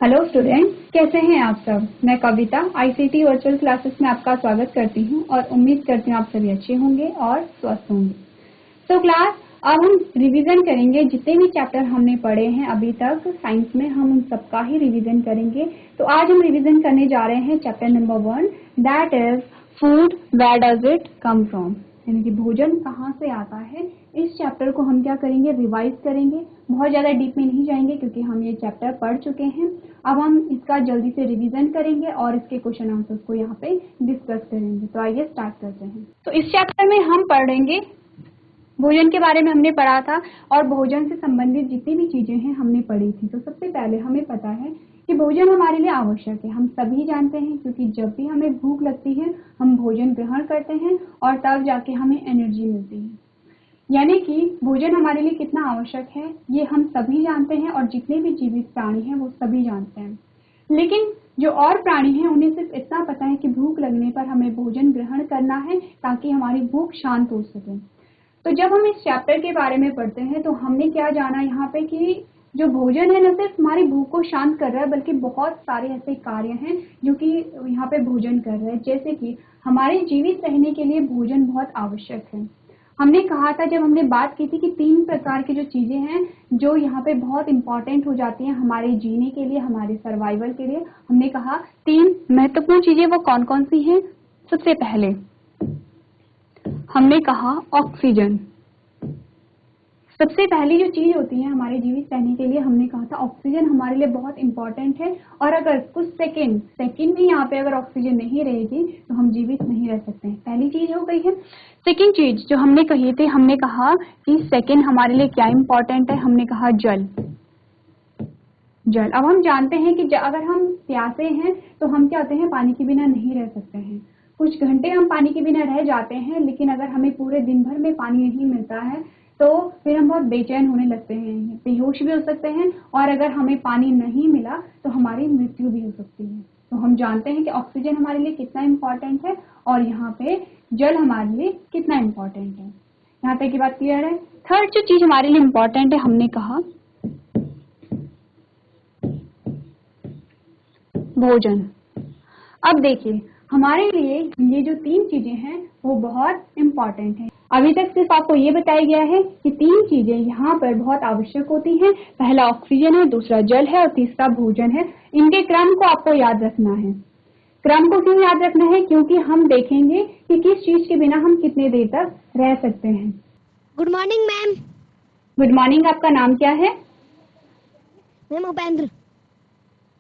Hello students, कैसे हैं आप सब। मैं कविता आईसीटी वर्चुअल क्लासेस में आपका स्वागत करती हूं और उम्मीद करती हूं आप सभी अच्छे होंगे और स्वस्थ होंगे। तो क्लास, अब हम रिवीजन करेंगे जितने भी चैप्टर हमने पढ़े हैं अभी तक साइंस में, हम उन सबका ही रिवीजन करेंगे। तो आज हम रिवीजन करने जा रहे हैं chapter number 1, that is food, where does it come from, यानी कि भोजन कहाँ से आता है। इस चैप्टर को हम क्या करेंगे, रिवाइज करेंगे। बहुत ज़्यादा डीप में नहीं जाएंगे क्योंकि हम ये चैप्टर पढ़ चुके हैं। अब हम इसका जल्दी से रिवीजन करेंगे और इसके क्वेश्चन आंसर्स को यहाँ पे डिस्कस करेंगे। तो आइए स्टार्ट करते हैं। तो इस चैप्टर में हम पढ़ेंगे भोजन के बारे में, हमने पढ़ा था और भोजन से संबंधित जितनी भी चीजें हैं हमने पढ़ी थी। तो सबसे पहले हमें पता है कि भोजन हमारे लिए आवश्यक है, हम सभी जानते हैं, क्योंकि जब भी हमें भूख लगती है हम भोजन ग्रहण करते हैं और तब जाके हमें एनर्जी मिलती है। यानी कि भोजन हमारे लिए कितना आवश्यक है ये हम सभी जानते हैं और जितने भी जीवित प्राणी हैं वो सभी जानते हैं। लेकिन जो और प्राणी हैं उन्हें सिर्फ इतना पता है कि भूख लगने पर हमें भोजन ग्रहण करना है ताकि हमारी भूख शांत हो सके। तो जब हम इस चैप्टर के बारे में पढ़ते हैं तो हमने क्या जाना यहाँ पे कि जो भोजन है न सिर्फ हमारी भूख को शांत कर रहा है बल्कि बहुत सारे ऐसे कार्य हैं जो कि यहाँ पे भोजन कर रहे हैं। जैसे कि हमारे जीवित रहने के लिए भोजन बहुत आवश्यक है। हमने कहा था, जब हमने बात की थी कि 3 प्रकार की जो चीजें हैं जो यहाँ पे बहुत इंपॉर्टेंट हो जाती हैं हमारे जीने के लिए, हमारे सर्वाइवल के लिए। हमने कहा 3 महत्वपूर्ण चीजें वो कौन कौन सी हैं। सबसे पहले हमने कहा ऑक्सीजन। सबसे पहली जो चीज होती है हमारे जीवित रहने के लिए, हमने कहा था ऑक्सीजन हमारे लिए बहुत इंपॉर्टेंट है। और अगर कुछ सेकंड भी यहाँ पे अगर ऑक्सीजन नहीं रहेगी तो हम जीवित नहीं रह सकते हैं। पहली चीज हो गई है। सेकंड चीज जो हमने कही थी, हमने कहा कि सेकंड हमारे लिए क्या इंपॉर्टेंट है, हमने कहा जल। अब हम जानते हैं कि अगर हम प्यासे हैं तो हम क्या होते हैं, पानी के बिना नहीं रह सकते हैं। कुछ घंटे हम पानी के बिना रह जाते हैं, लेकिन अगर हमें पूरे दिन भर में पानी नहीं मिलता है तो फिर हम बहुत बेचैन होने लगते हैं, बेहोश भी हो सकते हैं और अगर हमें पानी नहीं मिला तो हमारी मृत्यु भी हो सकती है। तो हम जानते हैं कि ऑक्सीजन हमारे लिए कितना इम्पोर्टेंट है और यहाँ पे जल हमारे लिए कितना इम्पोर्टेंट है। यहाँ तक की बात क्लियर है। थर्ड जो चीज हमारे लिए इम्पोर्टेंट है, हमने कहा भोजन। अब देखिए, हमारे लिए ये जो 3 चीजें हैं वो बहुत इम्पोर्टेंट हैं। अभी तक सिर्फ आपको ये बताया गया है कि 3 चीजें यहाँ पर बहुत आवश्यक होती हैं। पहला ऑक्सीजन है, दूसरा जल है और तीसरा भोजन है। इनके क्रम को आपको याद रखना है। क्रम को क्यों याद रखना है, क्योंकि हम देखेंगे कि किस चीज के बिना हम कितने देर तक रह सकते हैं। Good morning ma'am. Good morning. आपका नाम क्या है? मैम उपेंद्र।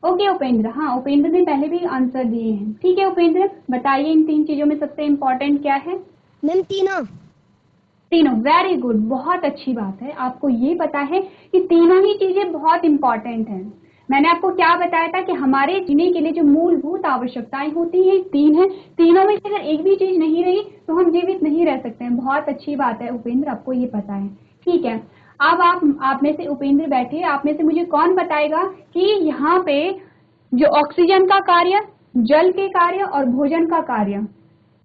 ओके उपेंद्र, हाँ उपेंद्र ने पहले भी आंसर दिए हैं। ठीक है उपेंद्र, बताइए इन 3 चीजों में सबसे इम्पोर्टेंट क्या है? मैम तीनों। वेरी गुड, बहुत अच्छी बात है। आपको ये पता है कि तीनों ही चीजें बहुत इंपॉर्टेंट हैं। मैंने आपको क्या बताया था कि हमारे जीने के लिए जो मूलभूत आवश्यकताएं होती हैं 3 है। तीनों में से अगर एक भी चीज नहीं रही तो हम जीवित नहीं रह सकते हैं। बहुत अच्छी बात है उपेंद्र, आपको ये पता है। ठीक है, अब आप में से उपेंद्र बैठिए, आप में से मुझे कौन बताएगा कि यहाँ पे जो ऑक्सीजन का कार्य, जल के कार्य और भोजन का कार्य,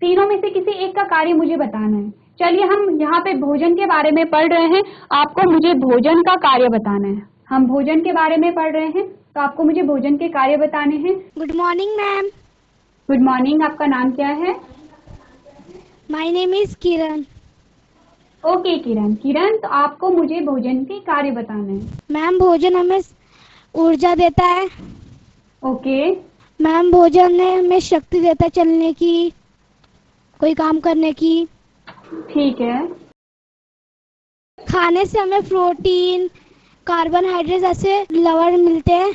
तीनों में से किसी एक का कार्य मुझे बताना है। चलिए, हम यहाँ पे भोजन के बारे में पढ़ रहे हैं, आपको मुझे भोजन का कार्य बताना है। हम भोजन के बारे में पढ़ रहे हैं तो आपको मुझे भोजन के कार्य बताने हैं। Good morning ma'am. Good morning. आपका नाम क्या है? My name is Kiran. Okay Kiran, तो आपको मुझे भोजन के कार्य बताना है। मैम भोजन हमें ऊर्जा देता है। ओके। मैम भोजन ने हमें शक्ति देता है चलने की, कोई काम करने की। ठीक है। खाने से हमें प्रोटीन, कार्बोहाइड्रेट जैसे लवण मिलते हैं।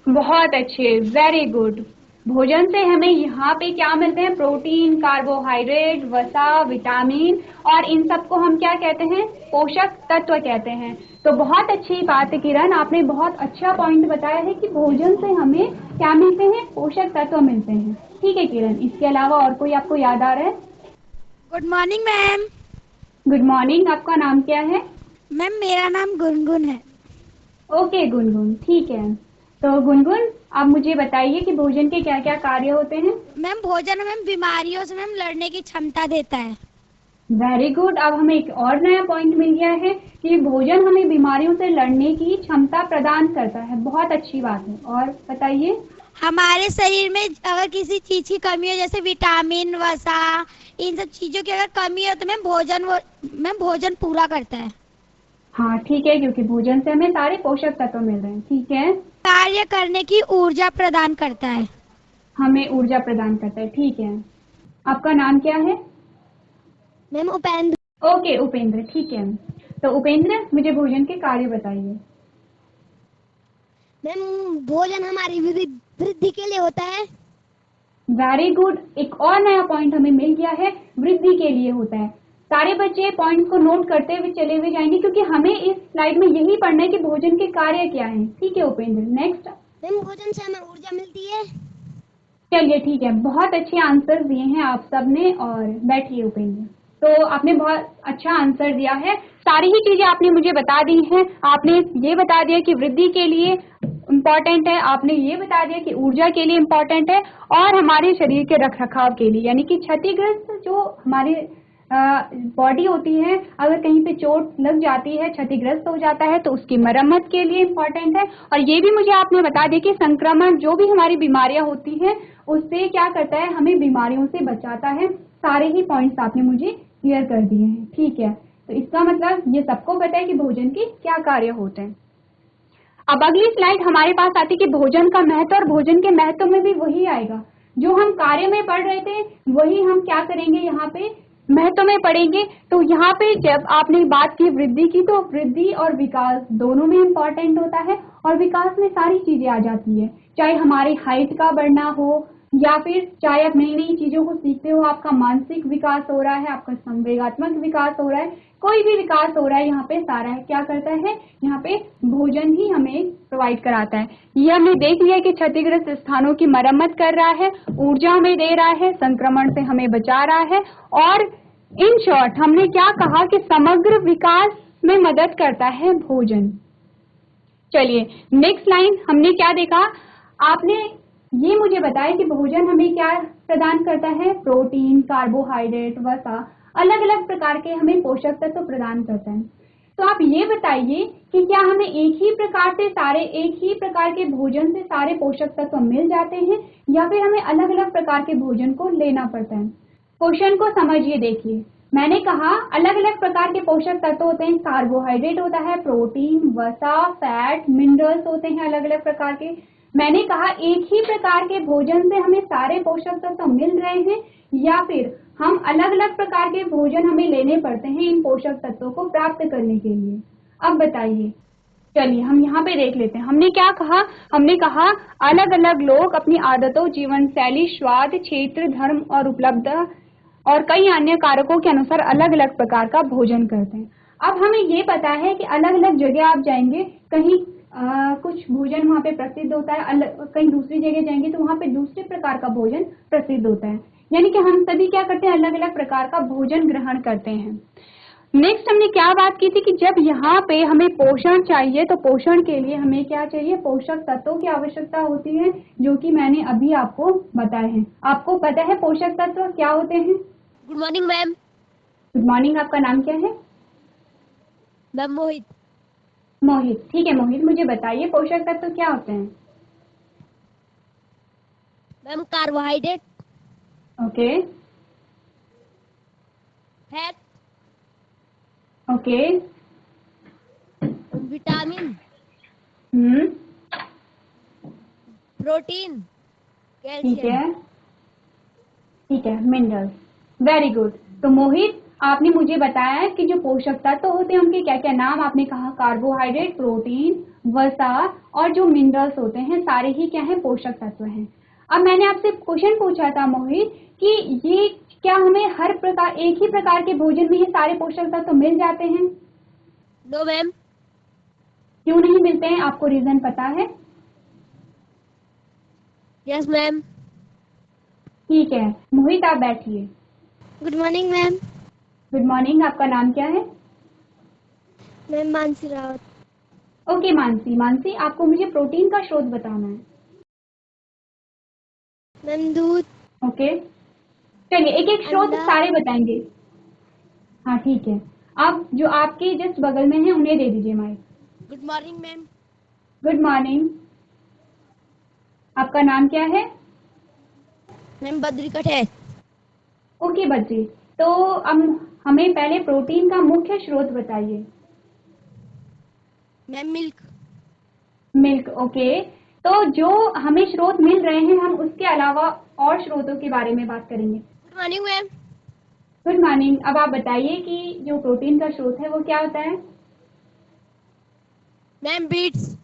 बहुत अच्छे, वेरी गुड। भोजन से हमें यहाँ पे क्या मिलते हैं? प्रोटीन, कार्बोहाइड्रेट, वसा, विटामिन, और इन सबको हम क्या कहते हैं? पोषक तत्व कहते हैं। तो बहुत अच्छी बात है किरण, आपने बहुत अच्छा पॉइंट बताया है कि भोजन से हमें क्या मिलते हैं? पोषक तत्व मिलते हैं। ठीक है किरण, इसके अलावा और कोई आपको याद आ रहा है? Good morning ma'am. Good morning. आपका नाम क्या है? मैम मेरा नाम गुनगुन है। ओके गुनगुन, ठीक है। तो गुनगुन, आप मुझे बताइए कि भोजन के क्या क्या कार्य होते हैं। मैम भोजन हमें बीमारियों से मैम लड़ने की क्षमता देता है। Very good. अब हमें एक और नया पॉइंट मिल गया है कि भोजन हमें बीमारियों से लड़ने की क्षमता प्रदान करता है। बहुत अच्छी बात है। और बताइए। हमारे शरीर में अगर किसी चीज की कमी हो, जैसे विटामिन, वसा, इन सब चीजों की अगर कमी हो तो मैम भोजन पूरा करता है। हाँ ठीक है, क्योंकि भोजन से हमें सारे पोषक तत्व मिल रहे हैं। ठीक है। कार्य करने की ऊर्जा प्रदान करता है। हमें ऊर्जा प्रदान करता है। ठीक है। आपका नाम क्या है? मैम उपेंद्र। ओके उपेंद्र, ठीक है। तो उपेंद्र, मुझे भोजन के कार्य बताइए। मैम भोजन हमारी वृद्धि के लिए होता है। Very good. एक और नया पॉइंट हमें मिल गया है, वृद्धि के लिए होता है। सारे बच्चे पॉइंट्स को नोट करते हुए चले हुए जाएंगे, क्योंकि हमें इस स्लाइड में यही पढ़ना है कि भोजन के कार्य क्या हैं। ठीक है उपेंद्र, नेक्स्ट। मैम भोजन से हमें ऊर्जा मिलती है। चलिए ठीक है, बहुत अच्छे आंसर दिए हैं आप सबने। और बैठिए उपेंद्र। तो आपने बहुत अच्छा आंसर दिया है। सारी ही चीजें आपने मुझे बता दी हैं। आपने ये बता दिया कि वृद्धि के लिए इम्पोर्टेंट है, आपने ये बता दिया कि ऊर्जा के लिए इम्पोर्टेंट है, और हमारे शरीर के रख रखाव के लिए, यानी कि क्षतिग्रस्त जो हमारे बॉडी होती है, अगर कहीं पे चोट लग जाती है, क्षतिग्रस्त हो जाता है, तो उसकी मरम्मत के लिए इम्पोर्टेंट है। और ये भी मुझे आपने बता दिया कि संक्रमण जो भी हमारी बीमारियां होती हैं उससे क्या करता है, हमें बीमारियों से बचाता है। सारे ही पॉइंट्स आपने मुझे क्लियर कर दिए हैं। ठीक है, तो इसका मतलब ये सबको पता है कि भोजन के क्या कार्य होते हैं। अब अगली स्लाइड हमारे पास आती है कि भोजन का महत्व, और भोजन के महत्व में भी वही आएगा जो हम कार्य में पढ़ रहे थे, वही हम क्या करेंगे यहाँ पे महत्व में पढ़ेंगे। तो यहाँ पे जब आपने बात की वृद्धि की, तो वृद्धि और विकास दोनों में इम्पोर्टेंट होता है, और विकास में सारी चीजें आ जाती है, चाहे हमारी हाइट का बढ़ना हो, या फिर चाहे आप नई नई चीजों को सीखते हो, आपका मानसिक विकास हो रहा है, आपका संवेगात्मक विकास हो रहा है, कोई भी विकास हो रहा है, यहाँ पे सारा है क्या करता है, यहाँ पे भोजन ही हमें प्रोवाइड कराता है। ये हमने देख लिया कि क्षतिग्रस्त स्थानों की मरम्मत कर रहा है, ऊर्जा हमें दे रहा है, संक्रमण से हमें बचा रहा है, और इन शॉर्ट हमने क्या कहा कि समग्र विकास में मदद करता है भोजन। चलिए नेक्स्ट लाइन हमने क्या देखा, आपने ये मुझे बताया कि भोजन हमें क्या प्रदान करता है, प्रोटीन, कार्बोहाइड्रेट, वसा, अलग अलग प्रकार के हमें पोषक तत्व प्रदान करता है। तो आप ये बताइए कि क्या हमें एक ही प्रकार के भोजन से सारे पोषक तत्व मिल जाते हैं, या फिर हमें अलग अलग प्रकार के भोजन को लेना पड़ता है। क्वेश्चन को समझिए, देखिए मैंने कहा अलग अलग प्रकार के पोषक तत्व होते हैं, कार्बोहाइड्रेट होता है, प्रोटीन, वसा, फैट, मिनरल्स होते हैं अलग अलग प्रकार के। मैंने कहा एक ही प्रकार के भोजन से हमें सारे पोषक तत्व मिल रहे हैं, या फिर हम अलग अलग प्रकार के भोजन हमें लेने पड़ते हैं इन पोषक तत्वों को प्राप्त करने के लिए। अब बताइए। चलिए हम यहाँ पे देख लेते हैं, हमने क्या कहा, हमने कहा अलग अलग लोग अपनी आदतों, जीवन शैली, स्वाद, क्षेत्र, धर्म और उपलब्ध और कई अन्य कारकों के अनुसार अलग अलग प्रकार का भोजन करते हैं। अब हमें ये पता है कि अलग अलग जगह आप जाएंगे, कहीं कुछ भोजन वहाँ पे प्रसिद्ध होता है, कहीं दूसरी जगह जाएंगे तो वहाँ पे दूसरे प्रकार का भोजन प्रसिद्ध होता है, यानी कि हम सभी क्या करते हैं, अलग अलग प्रकार का भोजन ग्रहण करते हैं। नेक्स्ट हमने क्या बात की थी कि जब यहाँ पे हमें पोषण चाहिए, तो पोषण के लिए हमें क्या चाहिए, पोषक तत्वों की आवश्यकता होती है, जो कि मैंने अभी आपको बताए हैं। आपको पता है पोषक तत्व क्या होते हैं? Good morning ma'am. Good morning. आपका नाम क्या है? मैम मोहित। मोहित, ठीक है मोहित, मुझे बताइए पोषक तत्व क्या होते हैं? Ma'am carbohydrate, okay fat, okay. Vitamin, hmm, protein, ठीक कैल्शियम। है, ठीक है, मिनरल्स। Very good. तो मोहित, आपने मुझे बताया कि जो पोषक तत्व होते हैं उनके क्या क्या नाम आपने कहा, कार्बोहाइड्रेट, प्रोटीन, वसा और जो मिनरल्स होते हैं, सारे ही क्या है, पोषक तत्व हैं। अब मैंने आपसे क्वेश्चन पूछा था मोहित कि ये क्या हमें हर प्रकार, एक ही प्रकार के भोजन में ये सारे पोषक तत्व मिल जाते हैं? No ma'am. क्यों नहीं मिलते हैं, आपको रीजन पता है? Yes ma'am. ठीक है मोहित, आप बैठिए। Good morning ma'am. Good morning. आपका नाम क्या है? मैम मानसी रावत। ओके मानसी, मानसी आपको मुझे प्रोटीन का स्रोत बताना है। मैम दूध, ओके, चलिए एक एक स्रोत अंडा, सारे बताएंगे। हाँ ठीक है। अब जो आपके जस्ट बगल में है उन्हें दे दीजिए mic. Good morning ma'am. Good morning. आपका नाम क्या है? मैम बद्री कठेर। ओके बच्चे, तो अब हमें पहले प्रोटीन का मुख्य स्रोत बताइए। Ma'am milk. Milk, okay. तो जो हमें स्रोत मिल रहे हैं हम उसके अलावा और स्रोतों के बारे में बात करेंगे। Good morning ma'am. Good morning. अब आप बताइए कि जो प्रोटीन का स्रोत है वो क्या होता है? Ma'am beats.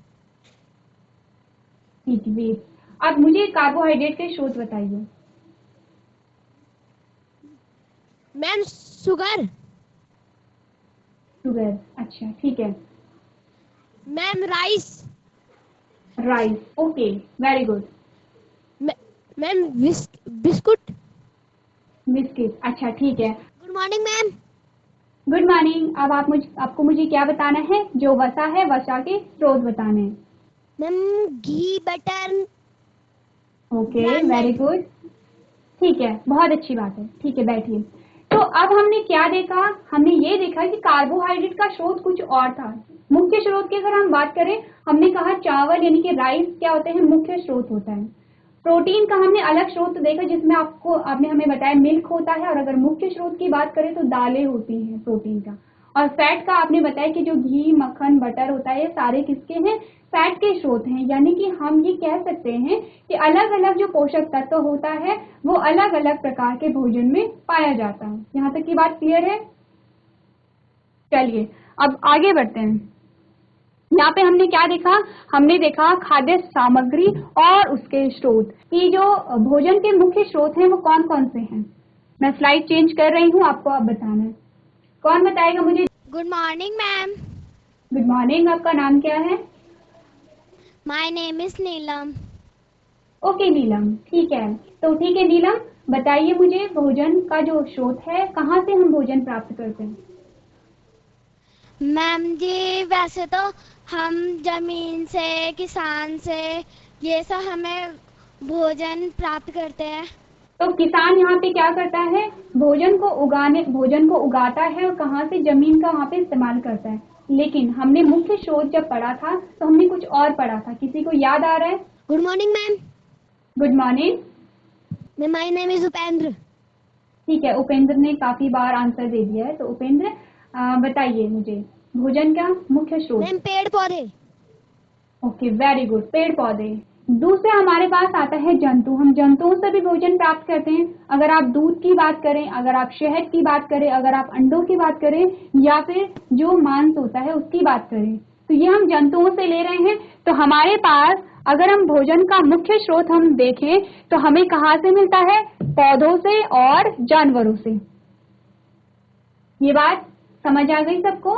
ठीक है। अब मुझे कार्बोहाइड्रेट के स्रोत बताइए। Ma'am sugar. शुगर, अच्छा ठीक है। Ma'am rice. Rice, okay, very good. Ma'am biscuit. Biscuit, अच्छा ठीक है। Good morning ma'am. Good morning. अब आपको मुझे क्या बताना है? जो वसा है वसा के स्रोत बताने हैं। Ma'am ghee butter. Okay, very ग्रानट। गुड। ठीक है, बहुत अच्छी बात है। ठीक है, बैठिए। तो अब हमने क्या देखा? हमने ये देखा कि कार्बोहाइड्रेट का स्रोत कुछ और था। मुख्य स्रोत की अगर हम बात करें, हमने कहा चावल यानी कि राइस क्या होते हैं? मुख्य स्रोत होता है। प्रोटीन का हमने अलग स्रोत देखा जिसमें आपने हमें बताया मिल्क होता है, और अगर मुख्य स्रोत की बात करें तो दालें होती हैं प्रोटीन का। और फैट का आपने बताया कि जो घी मक्खन बटर होता है ये सारे किसके हैं? फैट के स्रोत हैं। यानी कि हम ये कह सकते हैं कि अलग अलग जो पोषक तत्व होता है वो अलग अलग प्रकार के भोजन में पाया जाता है। यहाँ तक की बात क्लियर है? चलिए अब आगे बढ़ते हैं। यहाँ पे हमने क्या देखा? हमने देखा खाद्य सामग्री और उसके स्रोत कि जो भोजन के मुख्य स्रोत हैं वो कौन कौन से हैं। मैं स्लाइड चेंज कर रही हूँ, आपको अब बताना है। कौन बताएगा मुझे? Good morning ma'am. Good morning. आपका नाम क्या है? My name is Neelam. Okay Neelam, ठीक है। तो ठीक है नीलम, बताइए मुझे भोजन का जो स्रोत है कहाँ से हम भोजन प्राप्त करते हैं? मैम जी वैसे तो हम जमीन से किसान से ये सब हमें भोजन प्राप्त करते हैं। तो किसान यहाँ पे क्या करता है? भोजन को उगाता है और कहाँ से? जमीन का वहाँ पे इस्तेमाल करता है। लेकिन हमने मुख्य स्रोत जब पढ़ा था तो हमने कुछ और पढ़ा था। किसी को याद आ रहा है? Good morning ma'am. Good morning. Ma'am my name is Upendra. ठीक है, उपेंद्र ने काफी बार आंसर दे दिया है। तो उपेंद्र बताइए मुझे भोजन का मुख्य स्रोत। मैम पेड़ पौधे। ओके, वेरी गुड, पेड़ पौधे। दूसरा हमारे पास आता है जंतु। हम जंतुओं से भी भोजन प्राप्त करते हैं। अगर आप दूध की बात करें, अगर आप शहद की बात करें, अगर आप अंडों की बात करें, या फिर जो मांस होता है उसकी बात करें, तो ये हम जंतुओं से ले रहे हैं। तो हमारे पास अगर हम भोजन का मुख्य स्रोत हम देखें तो हमें कहाँ से मिलता है? पौधों से और जानवरों से। ये बात समझ आ गई सबको?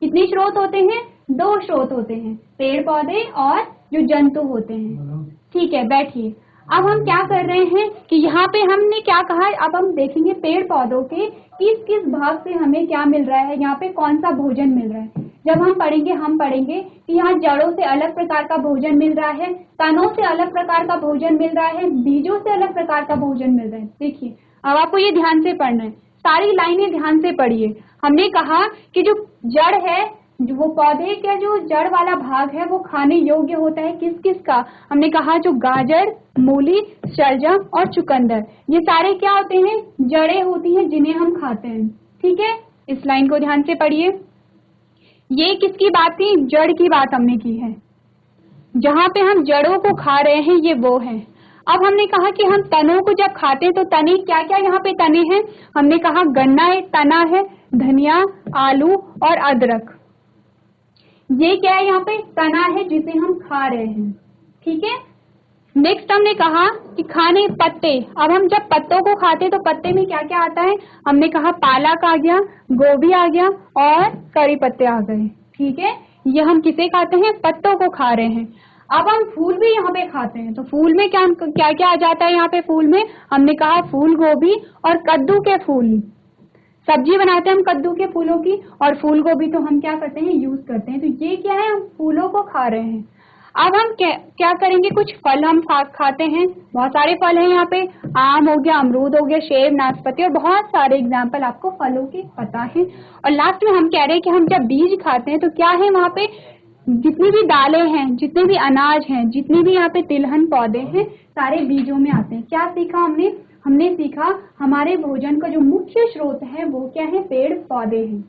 कितने स्रोत होते हैं? 2 स्रोत होते हैं, पेड़ पौधे और जो जंतु होते हैं। ठीक है, बैठिए। अब हम क्या कर रहे हैं कि यहाँ पे हमने क्या कहा? अब हम देखेंगे पेड़ पौधों के किस किस भाग से हमें क्या मिल रहा है, यहाँ पे कौन सा भोजन मिल रहा है। जब हम पढ़ेंगे कि यहाँ जड़ों से अलग प्रकार का भोजन मिल रहा है, तनों से अलग प्रकार का भोजन मिल रहा है, बीजों से अलग प्रकार का भोजन मिल रहा है। देखिए अब आपको ये ध्यान से पढ़ना है, सारी लाइनें ध्यान से पढ़िए। हमने कहा कि जो जड़ है, जो वो पौधे का जो जड़ वाला भाग है वो खाने योग्य होता है किस किस का? हमने कहा जो गाजर, मूली, शलजम और चुकंदर, ये सारे क्या होते हैं? जड़ें होती हैं जिन्हें हम खाते हैं। ठीक है, इस लाइन को ध्यान से पढ़िए। ये किसकी बात थी? जड़ की बात हमने की है। जहाँ पे हम जड़ों को खा रहे हैं ये वो है। अब हमने कहा कि हम तनों को जब खाते हैं तो तने क्या क्या यहाँ पे तने हैं? हमने कहा गन्ना एक तना है, धनिया, आलू और अदरक, ये क्या है? यहाँ पे तना है जिसे हम खा रहे हैं। ठीक है, नेक्स्ट हमने कहा कि खाने पत्ते। अब हम जब पत्तों को खाते तो पत्ते में क्या क्या आता है? हमने कहा पालक आ गया, गोभी आ गया और करी पत्ते आ गए। ठीक है, ये हम किसे खाते हैं? पत्तों को खा रहे हैं। अब हम फूल भी यहाँ पे खाते हैं, तो फूल में क्या क्या क्या आ जाता है? यहाँ पे फूल में हमने कहा फूल गोभी और कद्दू के फूल। सब्जी बनाते हैं हम कद्दू के फूलों की, और फूल गोभी तो हम क्या करते हैं? यूज करते हैं। तो ये क्या है? हम फूलों को खा रहे हैं। अब हम क्या करेंगे, कुछ फल हम खाते हैं, बहुत सारे फल हैं यहाँ पे, आम हो गया, अमरूद हो गया, सेब, नाशपाती और बहुत सारे एग्जाम्पल आपको फलों के पता है। और लास्ट में हम कह रहे हैं कि हम जब बीज खाते हैं तो क्या है वहाँ पे, जितनी भी दालें हैं, जितने भी अनाज हैं, जितने भी यहाँ पे तिलहन पौधे हैं, सारे बीजों में आते हैं। क्या सीखा हमने सीखा हमारे भोजन का जो मुख्य स्रोत है वो क्या है, पेड़ पौधे हैं।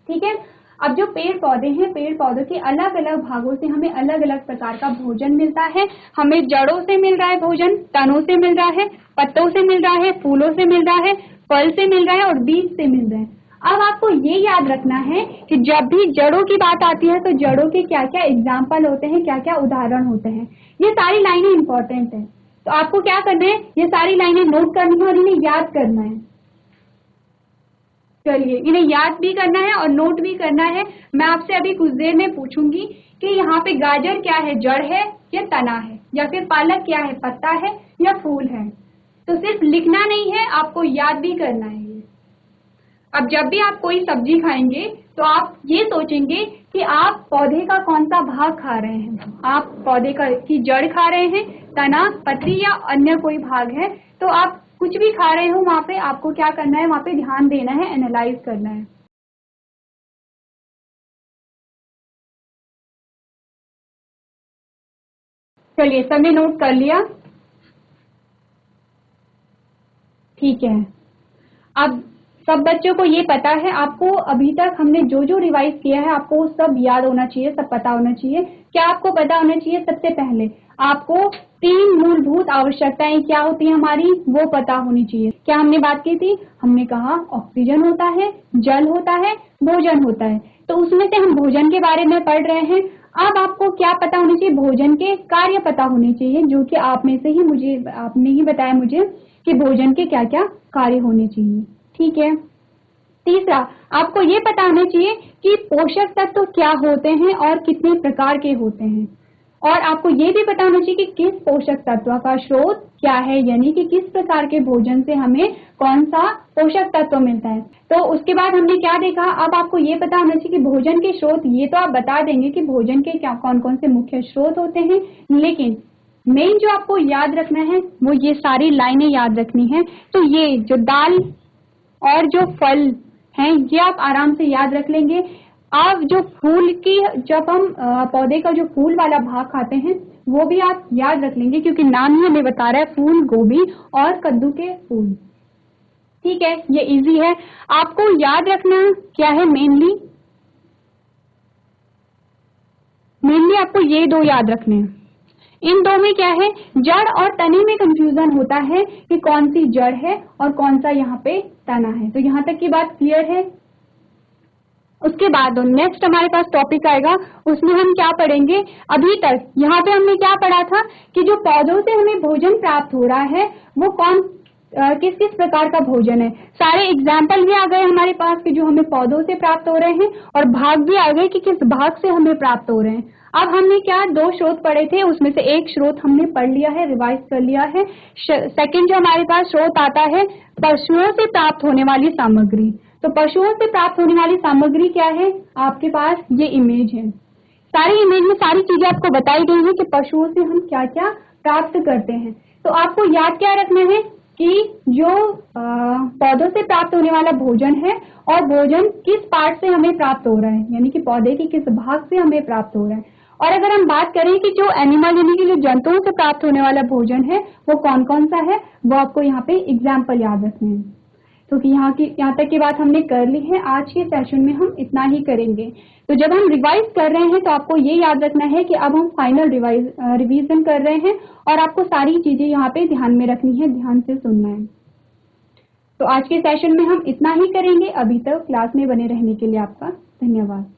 ठीक है, अब जो पेड़ पौधे हैं, पेड़ पौधों के अलग अलग भागों से हमें अलग अलग प्रकार का भोजन मिलता है। हमें जड़ों से मिल रहा है भोजन, तनों से मिल रहा है, पत्तों से मिल रहा है, फूलों से मिल रहा है, फल से मिल रहा है और बीज से मिल रहा है। अब आपको ये याद रखना है कि जब भी जड़ों की बात आती है तो जड़ों के क्या क्या एग्जाम्पल होते हैं, क्या क्या उदाहरण होते हैं। ये सारी लाइनें इंपॉर्टेंट है, तो आपको क्या करना है, ये सारी लाइनें नोट करनी है और इन्हें याद करना है। चलिए, इन्हें याद भी करना है और नोट भी करना है। मैं आपसे अभी कुछ देर में पूछूंगी कि यहाँ पे गाजर क्या है, जड़ है या तना है, या फिर पालक क्या है, पत्ता है या फूल है। तो सिर्फ लिखना नहीं है, आपको याद भी करना है। अब जब भी आप कोई सब्जी खाएंगे तो आप ये सोचेंगे कि आप पौधे का कौन सा भाग खा रहे हैं। आप पौधे की जड़ खा रहे हैं, तना, पत्ती या अन्य कोई भाग है, तो आप कुछ भी खा रहे हो वहां पे आपको क्या करना है, वहां पे ध्यान देना है, एनालाइज करना है। चलिए, सबने नोट कर लिया? ठीक है, अब सब बच्चों को ये पता है, आपको अभी तक हमने जो जो रिवाइज किया है आपको वो सब याद होना चाहिए, सब पता होना चाहिए। क्या आपको पता होना चाहिए, सबसे पहले आपको 3 मूलभूत आवश्यकताएं क्या होती है हमारी, वो पता होनी चाहिए। क्या हमने बात की थी, हमने कहा ऑक्सीजन होता है, जल होता है, भोजन होता है। तो उसमें से हम भोजन के बारे में पढ़ रहे हैं। अब आपको क्या पता होना चाहिए, भोजन के कार्य पता होने चाहिए, जो कि आप में से ही आपने ही बताया मुझे कि भोजन के क्या क्या कार्य होने चाहिए। ठीक है, तीसरा आपको ये पता होना चाहिए कि पोषक तत्व क्या होते हैं और कितने प्रकार के होते हैं। और आपको ये भी पता होना चाहिए कि किस पोषक तत्व का स्रोत क्या है, यानी कि किस प्रकार के भोजन से हमें कौन सा पोषक तत्व मिलता है। तो उसके बाद हमने क्या देखा, अब आपको ये पता होना चाहिए कि भोजन के स्रोत, ये तो आप बता देंगे कि भोजन के क्या कौन कौन से मुख्य स्रोत होते हैं, लेकिन मेन जो आपको याद रखना है वो ये सारी लाइनें याद रखनी है। तो ये जो दाल और जो फल हैं ये आप आराम से याद रख लेंगे। आप जो फूल की, जब हम पौधे का जो फूल वाला भाग खाते हैं वो भी आप याद रख लेंगे, क्योंकि नाम ही हमें बता रहा है फूल गोभी और कद्दू के फूल। ठीक है, ये इजी है। आपको याद रखना क्या है, मेनली आपको ये 2 याद रखने हैं। इन 2 में क्या है, जड़ और तने में कंफ्यूजन होता है कि कौन सी जड़ है और कौन सा यहाँ पे तना है। तो यहाँ तक की बात क्लियर है। उसके बाद नेक्स्ट हमारे पास टॉपिक आएगा, उसमें हम क्या पढ़ेंगे। अभी तक यहाँ पे हमने क्या पढ़ा था कि जो पौधों से हमें भोजन प्राप्त हो रहा है वो किस किस प्रकार का भोजन है। सारे एग्जाम्पल भी आ गए हमारे पास कि जो हमें पौधों से प्राप्त हो रहे हैं, और भाग भी आ गए कि किस भाग से हमें प्राप्त हो रहे हैं। अब हमने क्या 2 स्रोत पढ़े थे, उसमें से एक स्रोत हमने पढ़ लिया है, रिवाइज कर लिया है। सेकंड जो हमारे पास स्रोत आता है, पशुओं से प्राप्त होने वाली सामग्री। तो पशुओं से प्राप्त होने वाली सामग्री क्या है, आपके पास ये इमेज है। सारी इमेज में सारी चीजें आपको बताई गई है कि पशुओं से हम क्या क्या प्राप्त करते हैं। तो आपको याद क्या रखना है कि जो पौधों से प्राप्त होने वाला भोजन है और भोजन किस पार्ट से हमें प्राप्त हो रहा है, यानी कि पौधे के किस भाग से हमें प्राप्त हो रहा है। और अगर हम बात करें कि जो एनिमल यानी कि जो जंतुओं से प्राप्त होने वाला भोजन है वो कौन कौन सा है, वो आपको यहाँ पे एग्जाम्पल याद रखने हैं। क्योंकि यहाँ तक की बात हमने कर ली है। आज के सेशन में हम इतना ही करेंगे। तो जब हम रिवाइज कर रहे हैं तो आपको ये याद रखना है कि अब हम फाइनल रिवीजन कर रहे हैं और आपको सारी चीजें यहाँ पे ध्यान में रखनी है, ध्यान से सुनना है। तो आज के सेशन में हम इतना ही करेंगे। अभी तक क्लास में बने रहने के लिए आपका धन्यवाद।